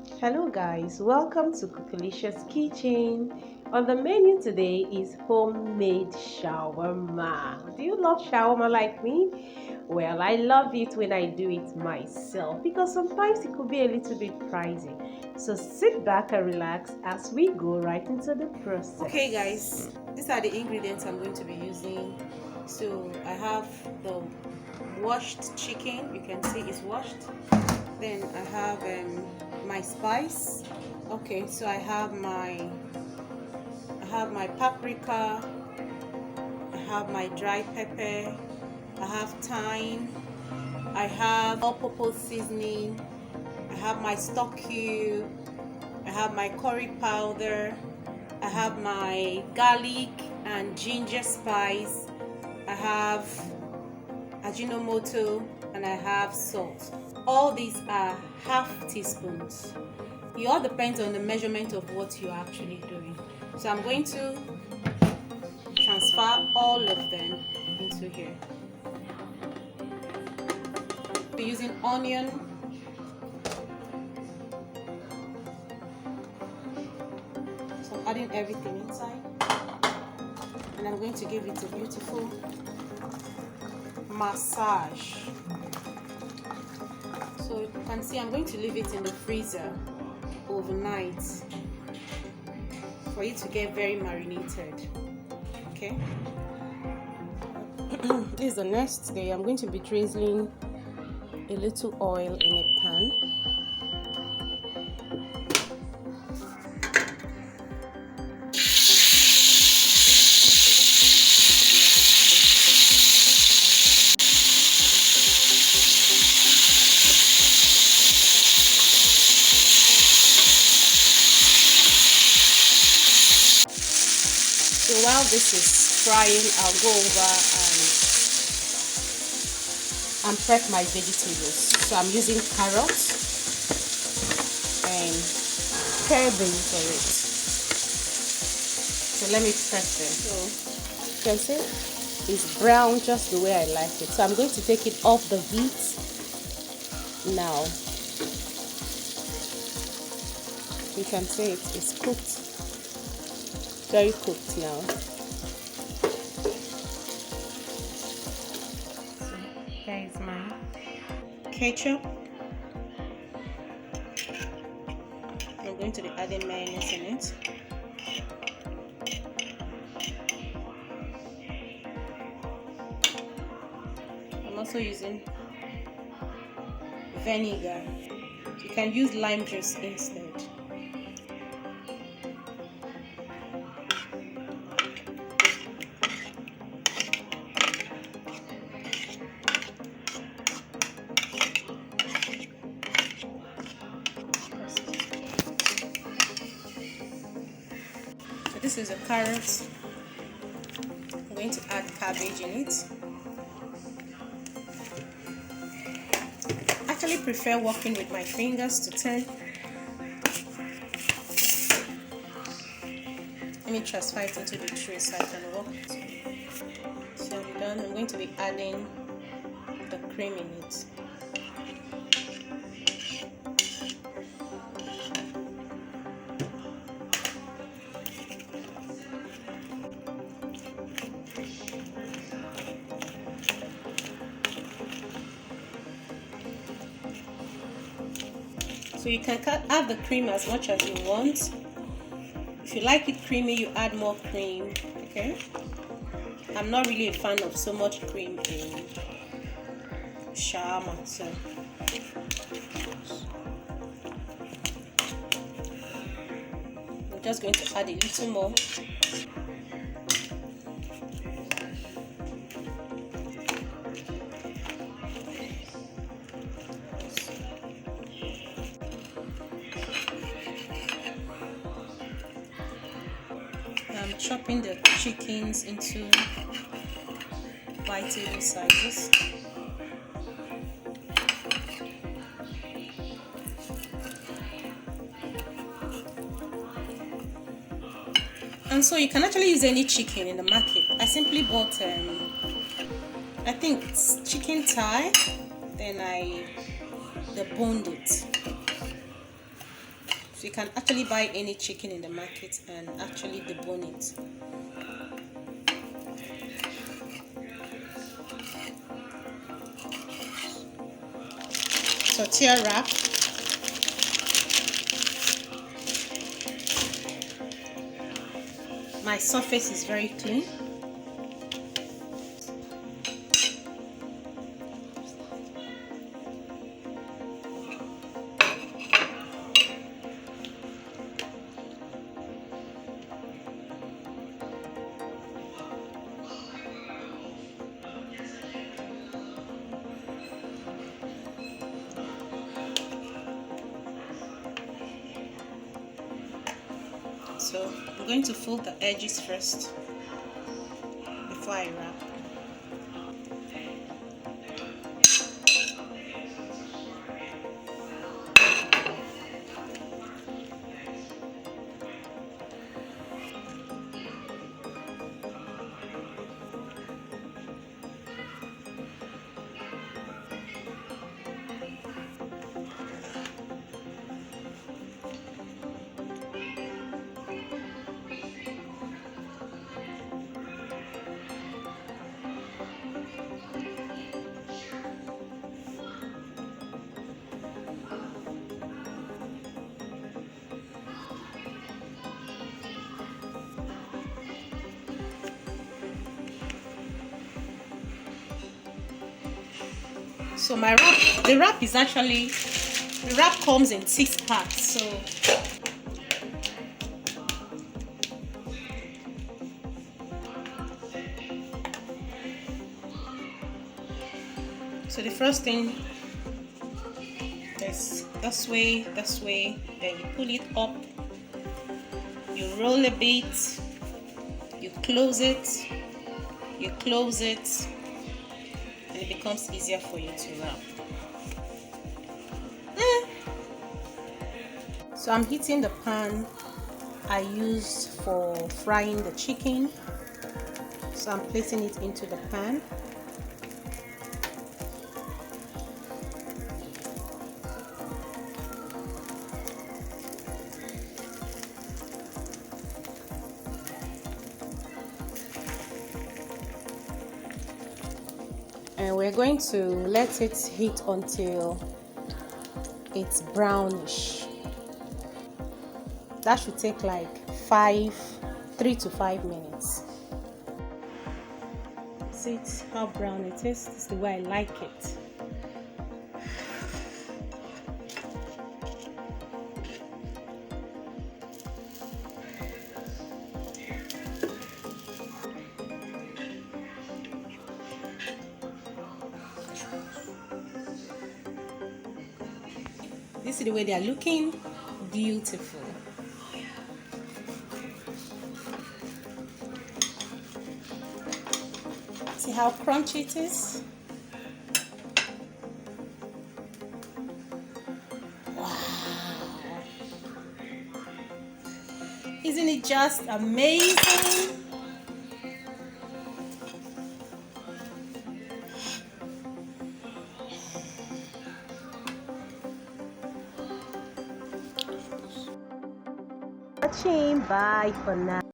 Hello guys, welcome to Cookalicious Kitchen. On the menu today is homemade shawarma. Do you love shawarma like me? Well, I love it when I do it myself because sometimes it could be a little bit pricey. So sit back and relax as we go right into the process. Okay guys, these are the ingredients I'm going to be using. So I have the washed chicken, you can see it's washed. Then I have my spice. Okay, so I have my paprika, I have my dry pepper, I have thyme, I have all-purpose seasoning, I have my stock cube, I have my curry powder, I have my garlic and ginger spice, I have ajinomoto, and I have salt. All these are half teaspoons. It all depends on the measurement of what you're actually doing. So I'm going to transfer all of them into here. We're using onion, so I'm adding everything inside, and I'm going to give it a beautiful massage. So you can see I'm going to leave it in the freezer overnight for it to get very marinated. Okay. This is the next day. I'm going to be drizzling a little oil in a pan. So while this is frying, I'll go over and prep my vegetables. So I'm using carrots and pear beans for it. So let me prep them. So you can see it's brown just the way I like it. So I'm going to take it off the heat now. You can see it's cooked, very cooked now. So here is my ketchup. I'm going to be adding mayonnaise in it. I'm also using vinegar. You can use lime juice instead. So this is a carrot. I'm going to add cabbage in it. I actually prefer working with my fingers to turn. Let me transfer it into the tray so I can work it. So I'm done. I'm going to be adding the cream in it. So you can add the cream as much as you want. If you like it creamy, you add more cream. Okay. I'm not really a fan of so much cream in shawarma, so I'm just going to add a little more. I'm chopping the chickens into bite-able sizes. And so you can actually use any chicken in the market. I simply bought I think it's chicken thigh, then I deboned it. So you can actually buy any chicken in the market and actually debone it. Tortilla wrap. My surface is very clean. So I'm going to fold the edges first before I wrap. So my wrap, the wrap comes in 6 parts. So the first thing is this way, then you pull it up, you roll a bit, you close it, and it becomes easier for you to wrap. So I'm heating the pan I used for frying the chicken. So I'm placing it into the pan. And we're going to let it heat until it's brownish. That should take like 3 to 5 minutes. See how brown it is? This is the way I like it. This is the way they are looking. Beautiful. See how crunchy it is? Wow. Isn't it just amazing? Watching. Bye for now.